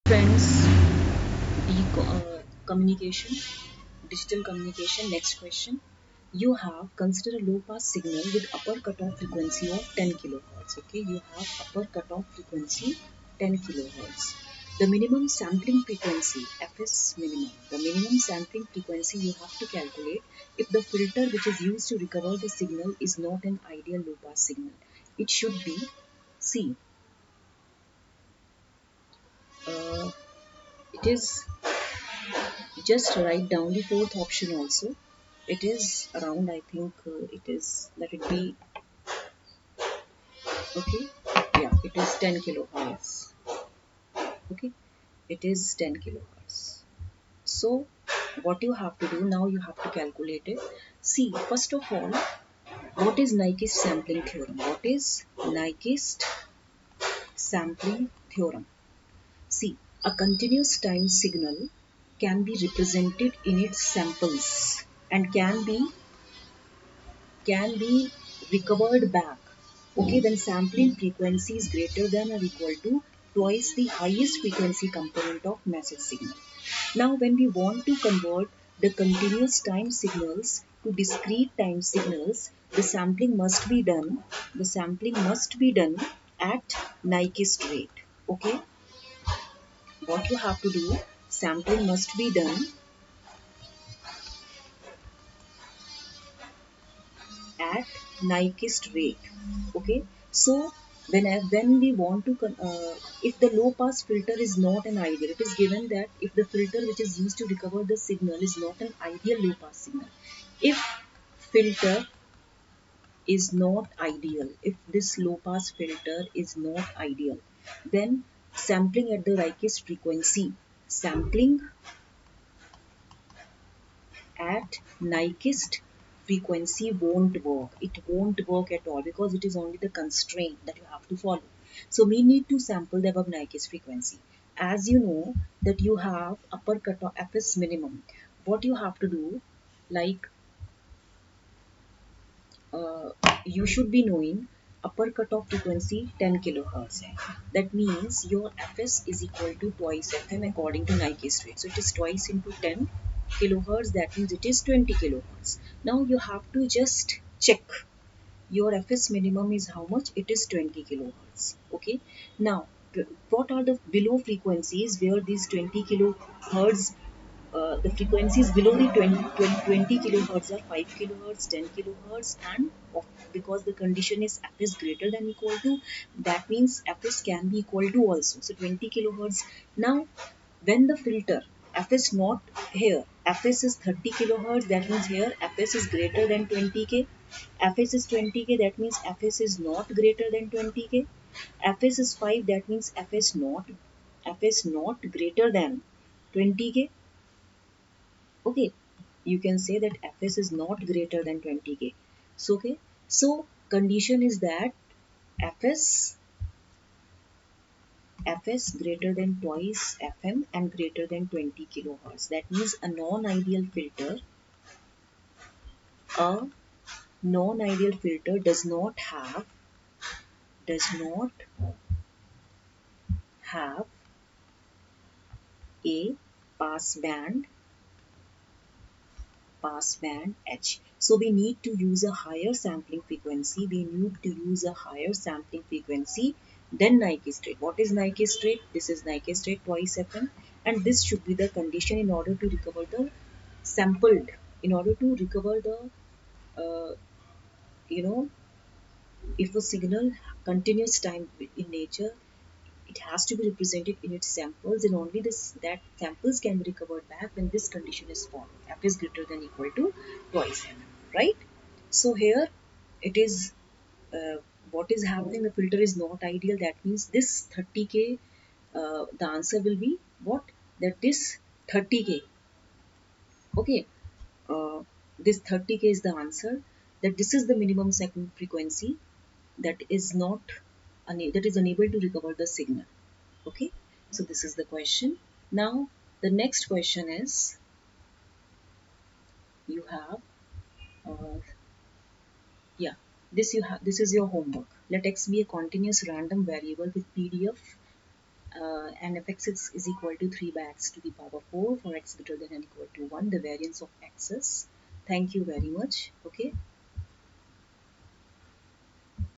Friends, communication, digital communication. Next question. You have consider a low pass signal with upper cutoff frequency of 10 kilohertz. Okay, you have upper cutoff frequency 10 kilohertz. The minimum sampling frequency, Fs minimum, the minimum sampling frequency you have to calculate if the filter which is used to recover the signal is not an ideal low pass signal. It should be C. Uh, it is just write down the fourth option also. It is around, I think it is, let it be, okay, yeah, it is 10 kilohertz. Okay, it is 10 kilohertz. So what you have to do now, you have to calculate it. See, first of all, what is Nyquist sampling theorem? What is Nyquist sampling theorem? See, a continuous time signal can be represented in its samples and can be recovered back. Okay, then sampling frequency is greater than or equal to twice the highest frequency component of message signal. Now, when we want to convert the continuous time signals to discrete time signals, the sampling must be done. The sampling must be done at Nyquist rate. Okay, what you have to do? Sampling must be done at Nyquist rate. Okay, so when we want to if the low pass filter is not an ideal, it is given that if the filter which is used to recover the signal is not an ideal low pass signal, if filter is not ideal, if this low pass filter is not ideal, then sampling at the Nyquist frequency, sampling at Nyquist frequency won't work. It won't work at all because it is only the constraint that you have to follow. So we need to sample the above Nyquist frequency. As you know that you have upper cutoff Fs minimum. What you have to do, like uh, you should be knowing upper cutoff frequency 10 kilohertz hai. That means your Fs is equal to twice Fm according to Nyquist rate. So it is twice into 10 kilohertz, that means it is 20 kilohertz. Now you have to just check your Fs minimum is how much? It is 20 kilohertz. Okay. Now, what are the below frequencies where these 20 kilohertz the frequencies below the 20 kilohertz are 5 kilohertz, 10 kilohertz, and because the condition is f is greater than equal to, that means fs can be equal to also. So 20 kilohertz. Now, when the filter fs not here, fs is 30 kilohertz, that means here fs is greater than 20k. Fs is 20k, that means fs is not greater than 20k. Fs is 5, that means fs not greater than 20k. Okay, you can say that fs is not greater than 20k. So okay, so condition is that fs fs greater than twice fm and greater than 20 kilohertz. That means a non-ideal filter does not have a pass band H. So we need to use a higher sampling frequency. We need to use a higher sampling frequency than Nyquist rate. What is Nyquist rate? This is Nyquist rate twice FM, and this should be the condition in order to recover the sampled. In order to recover the, uh, you know, if a signal continuous time in nature, it has to be represented in its samples, and only that samples can be recovered back when this condition is followed. F is greater than equal to twice M, right? So here it is, what is happening, the filter is not ideal. That means this 30k, the answer will be what? That this 30k, okay, uh, this 30k is the answer. That this is the minimum second frequency that is not that is unable to recover the signal. Okay, so this is the question. Now the next question is, you have uh, yeah, this is your homework. Let x be a continuous random variable with pdf and f(x) is equal to 3 by x to the power 4 for x greater than or equal to 1, the variance of x's. Thank you very much. Okay.